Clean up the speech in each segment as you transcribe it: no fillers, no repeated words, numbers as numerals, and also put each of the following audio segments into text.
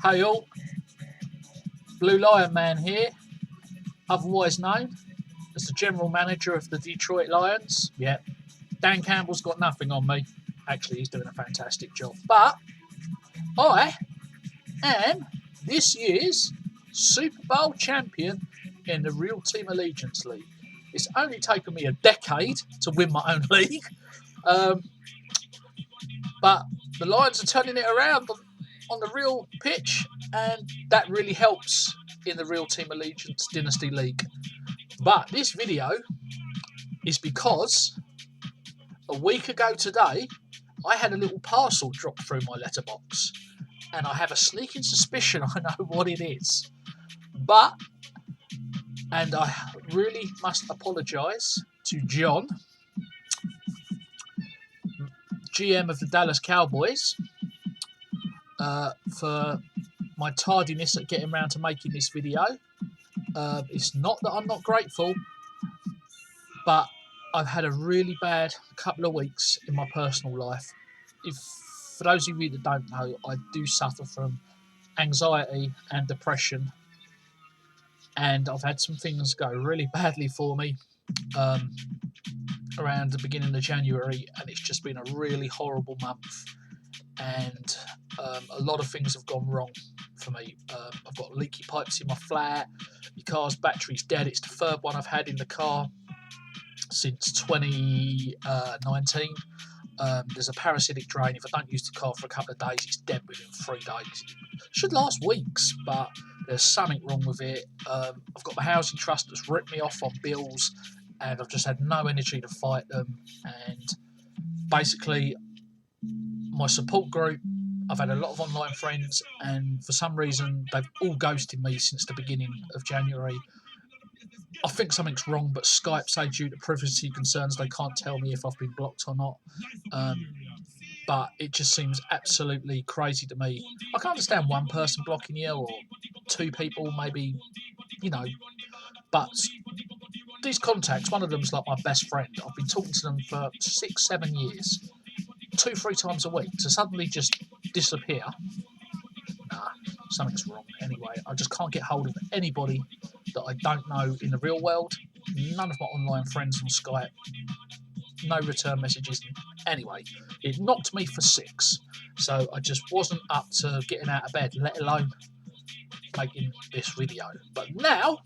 Hey all, Blue Lion Man here, otherwise known as the General Manager of the Detroit Lions. Yeah, Dan Campbell's got nothing on me. Actually, he's doing a fantastic job. But I am this year's Super Bowl champion in the Real Team Allegiance League. It's only taken me a decade to win my own league, but the Lions are turning it around on the real pitch, and that really helps in the Real Team Allegiance Dynasty League. But this video is because a week ago today, I had a little parcel dropped through my letterbox, and I have a sneaking suspicion I know what it is. And I really must apologise to John, GM of the Dallas Cowboys, for my tardiness at getting around to making this video. It's not that I'm not grateful, but I've had a really bad couple of weeks in my personal life. For those of you that don't know, I do suffer from anxiety and depression, and I've had some things go really badly for me around the beginning of January, and it's just been a really horrible month, and a lot of things have gone wrong for me. I've got leaky pipes in my flat, my car's battery's dead. It's the third one I've had in the car since 2019. There's a parasitic drain. If I don't use the car for a couple of days, it's dead within 3 days. It should last weeks, but there's something wrong with it. I've got my housing trust that's ripped me off on bills, and I've just had no energy to fight them. And basically, my support group, I've had a lot of online friends, and for some reason, they've all ghosted me since the beginning of January. I think something's wrong, but Skype say due to privacy concerns, they can't tell me if I've been blocked or not. But it just seems absolutely crazy to me. I can understand one person blocking you, or two people maybe, but these contacts, one of them's like my best friend. I've been talking to them for 6-7 years, 2-3 times a week. To suddenly just disappear, nah, something's wrong. Anyway, I just can't get hold of anybody that I don't know in the real world. None of my online friends on Skype. No return messages. Anyway, it knocked me for 6. So I just wasn't up to getting out of bed, let alone making this video. But now,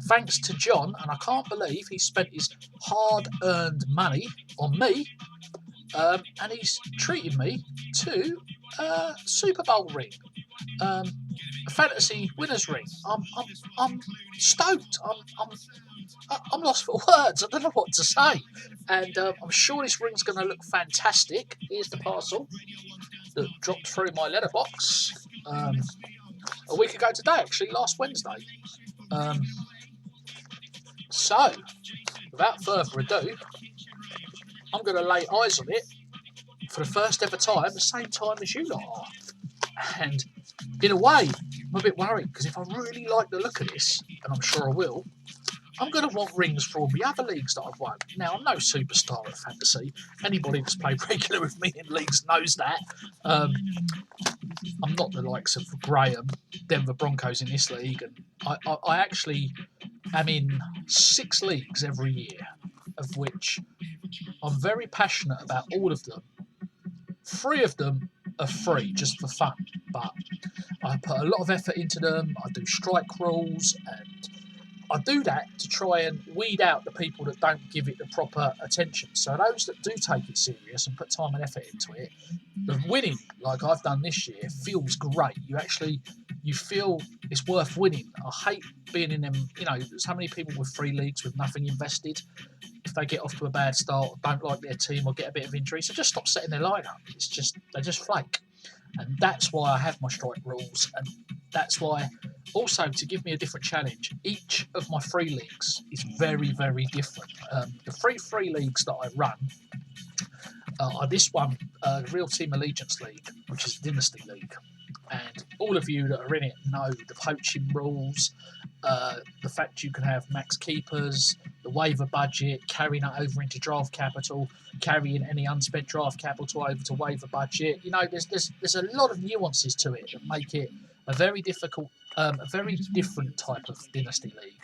thanks to John, and I can't believe he spent his hard-earned money on me, and he's treated me to a Super Bowl ring, a fantasy winners ring. I'm stoked. I'm lost for words. I don't know what to say, and I'm sure this ring's going to look fantastic. Here's the parcel that dropped through my letterbox a week ago today, actually, last Wednesday. So, without further ado, I'm going to lay eyes on it for the first ever time, the same time as you lot are. And in a way, I'm a bit worried, because if I really like the look of this, and I'm sure I will, I'm going to want rings for all the other leagues that I've won. Now, I'm no superstar at fantasy. Anybody that's played regular with me in leagues knows that. I'm not the likes of Graham, Denver Broncos in this league, and I actually am in 6 leagues every year, of which I'm very passionate about all of them. 3 of them are free, just for fun, but I put a lot of effort into them. I do strike rules, and I do that to try and weed out the people that don't give it the proper attention. So those that do take it serious and put time and effort into it, the winning, like I've done this year, feels great. You feel it's worth winning. I hate being in them, so many people with 3 leagues with nothing invested. If they get off to a bad start, or don't like their team, or get a bit of injury, so just stop setting their lineup. They just flake. And that's why I have my strike rules, and that's why also to give me a different challenge. Each of my 3 leagues is very, very different. The 3 free leagues that I run are this one, the Real Team Allegiance League, which is a Dynasty League. And all of you that are in it know the poaching rules, the fact you can have max keepers, the waiver budget, carrying it over into draft capital, carrying any unspent draft capital over to waiver budget. You know, there's a lot of nuances to it that make it a very difficult, a very different type of dynasty league.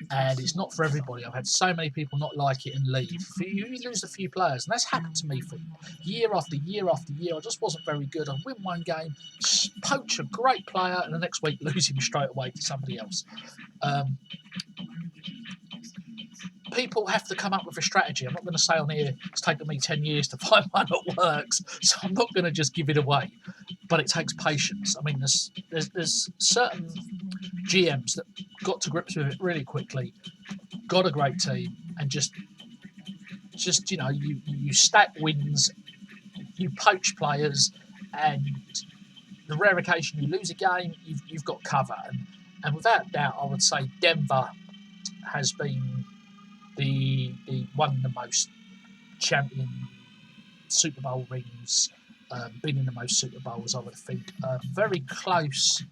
And it's not for everybody. I've had so many people not like it and leave. You lose a few players, and that's happened to me for year after year after year. I just wasn't very good. I win one game, poach a great player, and the next week lose him straight away to somebody else. People have to come up with a strategy. I'm not going to say on here it's taken me 10 years to find one that works, so I'm not going to just give it away. But it takes patience. I mean, there's certain GMs that got to grips with it really quickly, got a great team, and just you know, you stack wins, you poach players, and the rare occasion you lose a game, you've got cover. And without doubt, I would say Denver has been the one of the most champion Super Bowl rings, been in the most Super Bowls, I would think. Very close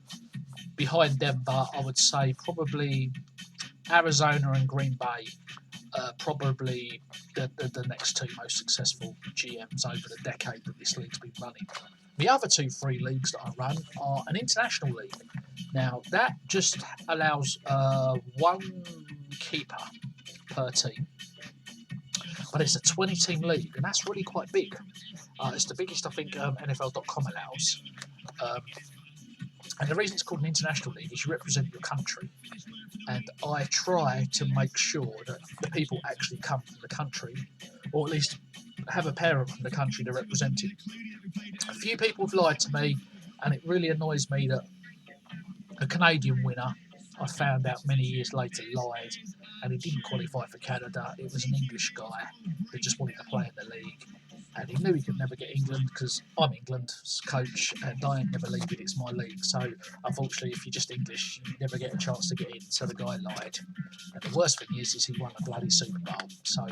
behind Denver, I would say probably Arizona and Green Bay, probably the next two most successful GMs over the decade that this league's been running. The other two free leagues that I run are an international league. Now, that just allows one keeper per team, but it's a 20-team league, and that's really quite big. It's the biggest I think NFL.com allows. And the reason it's called an international league is you represent your country. And I try to make sure that the people actually come from the country, or at least have a parent from the country to represent it. A few people have lied to me, and it really annoys me that a Canadian winner, I found out many years later, lied, and he didn't qualify for Canada. It was an English guy that just wanted to play in the league, and he knew he could never get England because I'm England's coach and I ain't never leaving, it's my league. So unfortunately, if you're just English, you never get a chance to get in. So the guy lied, and the worst thing is he won a bloody Super Bowl. So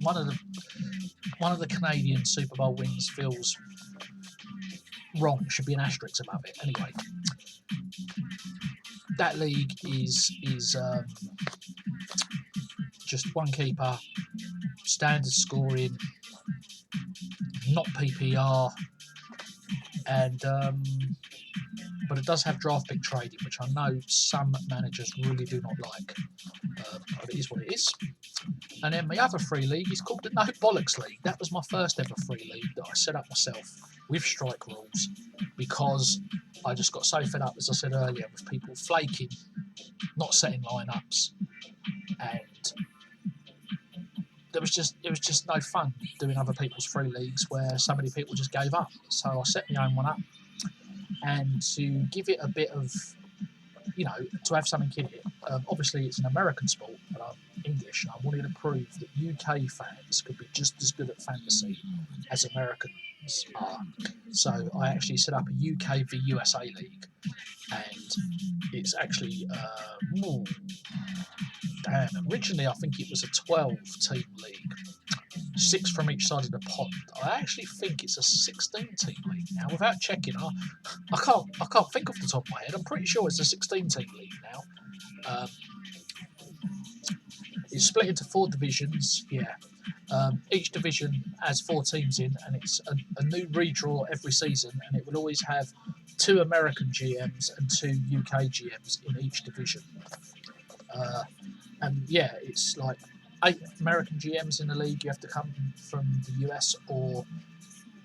one of the Canadian Super Bowl wins feels wrong. Should be an asterisk above it. Anyway, that league is just one keeper, standard scoring, not PPR, and but it does have draft pick trading, which I know some managers really do not like. But it is what it is. And then my other free league is called the No Bollocks League. That was my first ever free league that I set up myself with strike rules, because I just got so fed up, as I said earlier, with people flaking, not setting lineups, and it was just no fun doing other people's free leagues where so many people just gave up. So I set my own one up, and to give it a bit of, you know, to have something in it. Obviously, it's an American sport, but I'm English, and I wanted to prove that UK fans could be just as good at fantasy as Americans are. So I actually set up a UK v USA league, and it's actually originally I think it was a 12-team league, 6 from each side of the pond. I actually think it's a 16-team league now. Without checking, I can't think off the top of my head. I'm pretty sure it's a 16-team league now. It's split into 4 divisions. Yeah. Each division has 4 teams in, and it's a new redraw every season, and it will always have 2 American GMs and 2 UK GMs in each division. And yeah, it's like 8 American GMs in the league. You have to come from the US or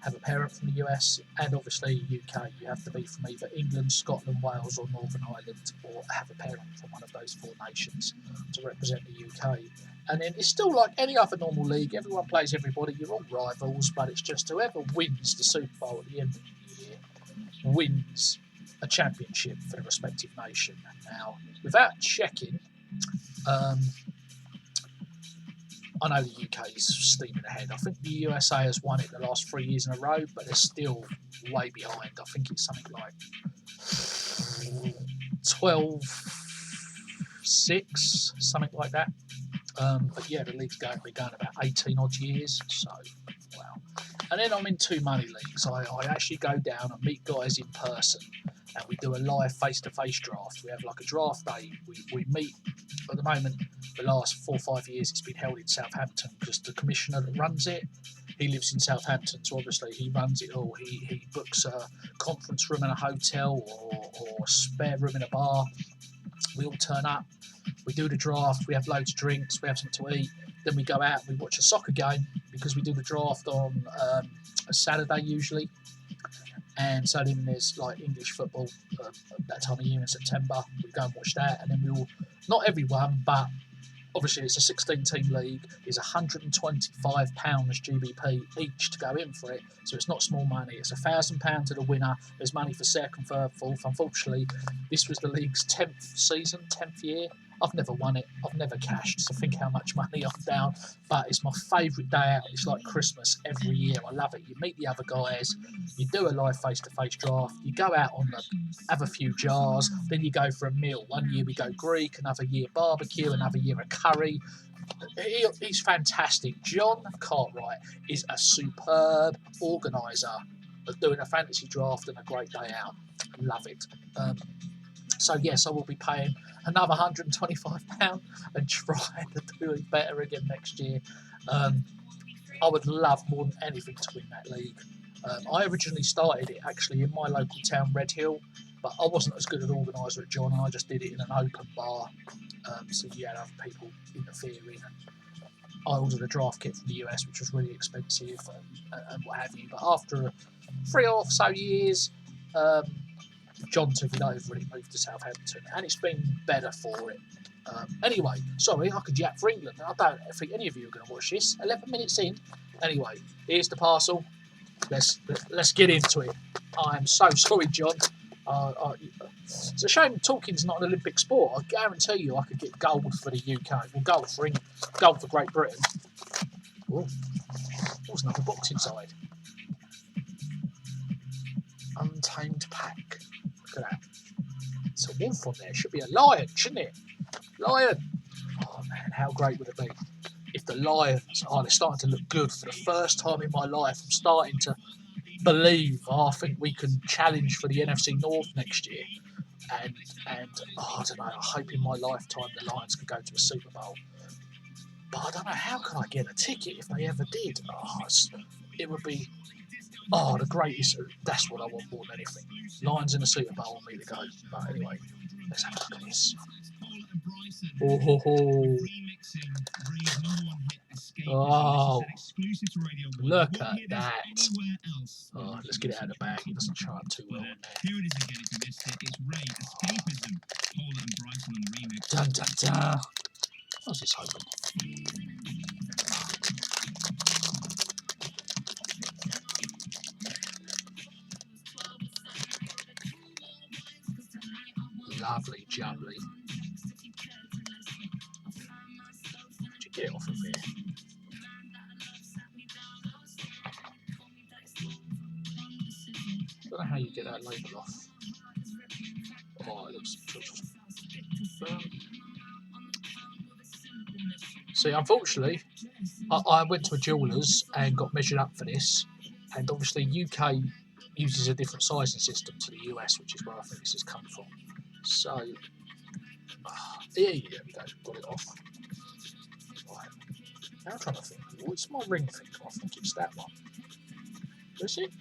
have a parent from the US, and obviously UK. You have to be from either England, Scotland, Wales, or Northern Ireland, or have a parent from one of those 4 nations to represent the UK. And then it's still like any other normal league. Everyone plays everybody. You're all rivals, but it's just whoever wins the Super Bowl at the end of the year wins a championship for the respective nation. Now, without checking, I know the UK is steaming ahead. I think the USA has won it the last 3 years in a row, but they're still way behind. I think it's something like 12-6, something like that. But yeah, the league's going about 18 odd years. So, wow. And then I'm in 2 money leagues. I actually go down and meet guys in person, and we do a live face-to-face draft. We have like a draft day. We meet. At the moment, the last 4 or 5 years, it's been held in Southampton because the commissioner that runs it, he lives in Southampton, so obviously he runs it all. He books a conference room in a hotel or a spare room in a bar. We all turn up. We do the draft. We have loads of drinks. We have something to eat. Then we go out and we watch a soccer game because we do the draft on a Saturday usually. And so then there's like English football at that time of year in September. We go and watch that, and then we all, not everyone, but obviously it's a 16-team league. It's £125 GBP each to go in for it, so it's not small money. It's £1,000 to the winner. There's money for second, third, fourth. Unfortunately, this was the league's 10th season, 10th year. I've never won it. I've never cashed, so think how much money I'm down. But it's my favourite day out. It's like Christmas every year. I love it. You meet the other guys. You do a live face-to-face draft. You go out on have a few jars. Then you go for a meal. One year we go Greek, another year barbecue, another year a curry. He's fantastic. John Cartwright is a superb organiser of doing a fantasy draft and a great day out. Love it. So yes, I will be paying another £125 and trying to do it better again next year. I would love more than anything to win that league. I originally started it actually in my local town, Redhill, but I wasn't as good an organiser as John, and I just did it in an open bar. So you had other people interfering. I ordered a draft kit from the US, which was really expensive and what have you. But after 3 or so years, John took it over and he moved to Southampton, and it's been better for it. Anyway, sorry, I could yap for England. I don't think any of you are going to watch this. 11 minutes in. Anyway, here's the parcel. Let's get into it. I'm so sorry, John. It's a shame talking's not an Olympic sport. I guarantee you I could get gold for the UK. Well, gold for England. Gold for Great Britain. Oh, there's another box inside. Untamed pack. Look at that. It's a wolf on there. It should be a lion, shouldn't it? Lion. Oh man, how great would it be if the Lions they're starting to look good for the first time in my life. I'm starting to believe I think we can challenge for the NFC North next year. And I don't know, I hope in my lifetime the Lions could go to a Super Bowl. But I don't know, how can I get a ticket if they ever did? It would be the greatest. That's what I want more than anything. Lions in the Super Bowl and me to go. But anyway, let's have a look at this. Oh, look at that. Oh, let's get it out of the bag. It doesn't show up too well in there. Here it is again if you missed it. It's Ray Escapism. Paula and Bryson on the remix. Dun dun dun. How's this open? Lovely jubbly. Did you get it off of there? I don't know how you get that label off. Oh, it looks. See, unfortunately, I went to a jeweller's and got measured up for this, and obviously UK uses a different sizing system to the US, which is where I think this has come from. So, there we go, got it off. Right. Now I'm trying to think, what's my ring finger? I think it's that one. Is it?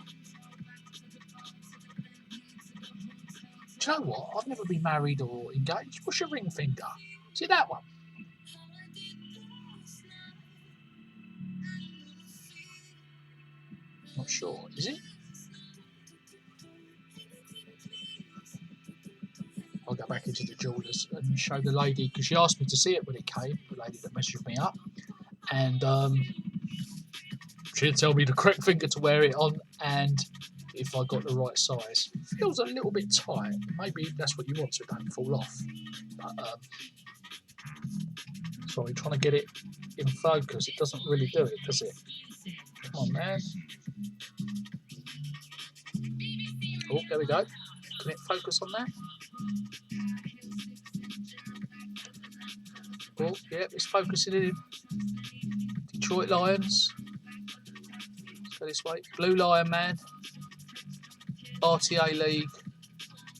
Do you know what? I've never been married or engaged. What's your ring finger? Is it that one? Not sure. Is it? I'll go back into the jewellers and show the lady, because she asked me to see it when it came, the lady that messaged me up, and she'd tell me the correct finger to wear it on and if I got the right size. It feels a little bit tight. Maybe that's what you want so it don't fall off. But sorry, trying to get it in focus, it doesn't really do it, does it? Come on, man. Oh, there we go. Can it focus on that? Oh, yeah, it's focusing in. Detroit Lions. Let's for this week. Blue Lion Man, RTA League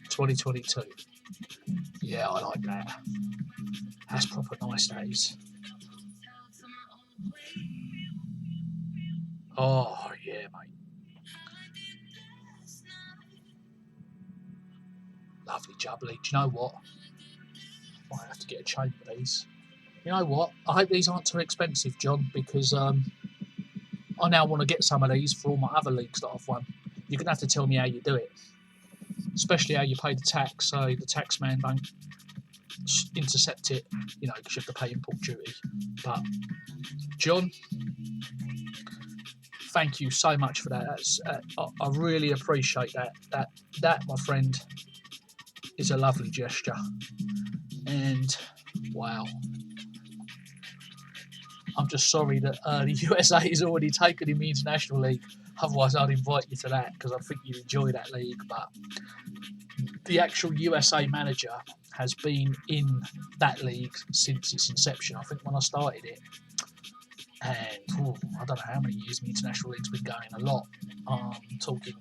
2022. Yeah, I like that. That's proper nice, that is. Oh, yeah, mate. Lovely jubbly. Do you know what? I might have to get a chain for these. You know what? I hope these aren't too expensive, John, because I now want to get some of these for all my other leagues that I've won. You're going to have to tell me how you do it, especially how you pay the tax, so the tax man don't intercept it, you know, because you have to pay import duty. But, John, thank you so much for that. I really appreciate that. That, my friend, is a lovely gesture. And, wow. I'm just sorry that the USA has already taken in the International League. Otherwise, I'd invite you to that because I think you enjoy that league. But the actual USA manager has been in that league since its inception. I think when I started it, and I don't know how many years the International League's been going, a lot. I'm talking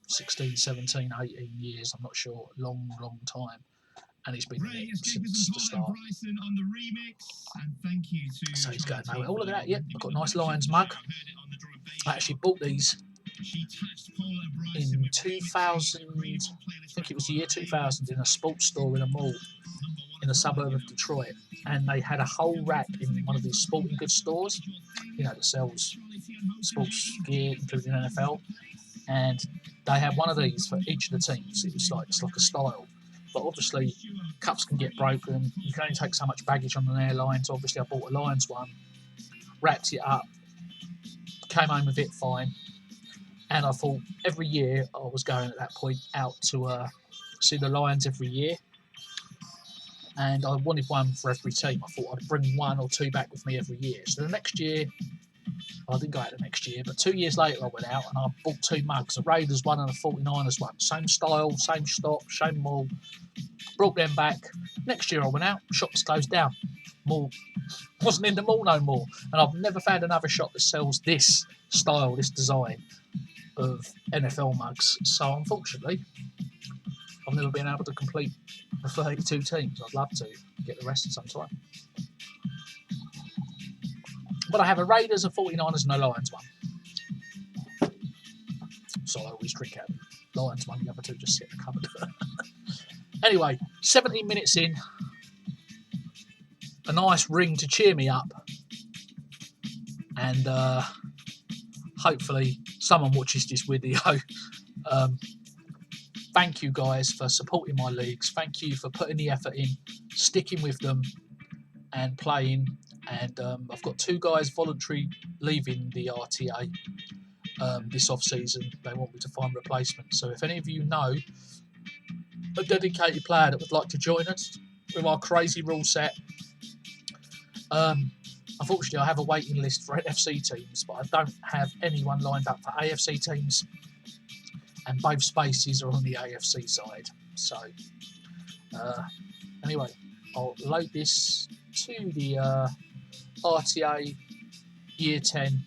16, 17, 18 years, I'm not sure, long time. And he's been in it since the start. So he's going nowhere. Oh, look at that, yep, I've got a nice Lions mug. I actually bought these in 2000, I think it was the year 2000, in a sports store in a mall in the suburb of Detroit. And they had a whole rack in one of these sporting goods stores, you know, that sells sports gear, including NFL. And they had one of these for each of the teams. It's like a style. But obviously, cups can get broken. You can only take so much baggage on an airline. So obviously, I bought a Lions one, wrapped it up, came home with it fine. And I thought every year I was going at that point out to see the Lions every year. And I wanted one for every team. I thought I'd bring 1 or 2 back with me every year. So the next year, I didn't go out the next year, but 2 years later I went out and I bought 2 mugs, a Raiders one and a 49ers one. Same style, same stop, same mall. Brought them back. Next year I went out, shop was closed down. Mall wasn't in the mall no more. And I've never found another shop that sells this style, this design of NFL mugs. So unfortunately, I've never been able to complete the 32 teams. I'd love to get the rest at some time. But I have a Raiders, a 49ers and a Lions one. So I always drink out the Lions one, the other 2 just sit in the cupboard. Anyway, 17 minutes in. A nice ring to cheer me up. And hopefully someone watches this video. Thank you guys for supporting my leagues. Thank you for putting the effort in, sticking with them and playing. And I've got 2 guys voluntary leaving the RTA this off-season. They want me to find replacements. So if any of you know a dedicated player that would like to join us with our crazy rule set, unfortunately I have a waiting list for NFC teams, but I don't have anyone lined up for AFC teams, and both spaces are on the AFC side. So anyway, I'll load this to the RTA Year 10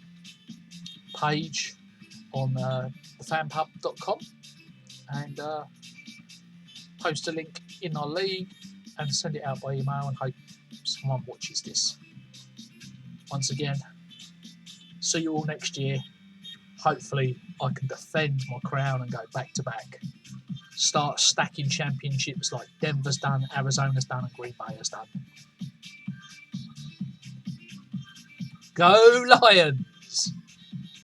page on thefanpub.com and post a link in our league and send it out by email and hope someone watches this. Once again, see you all next year. Hopefully I can defend my crown and go back to back. Start stacking championships like Denver's done, Arizona's done and Green Bay has done. Go Lions!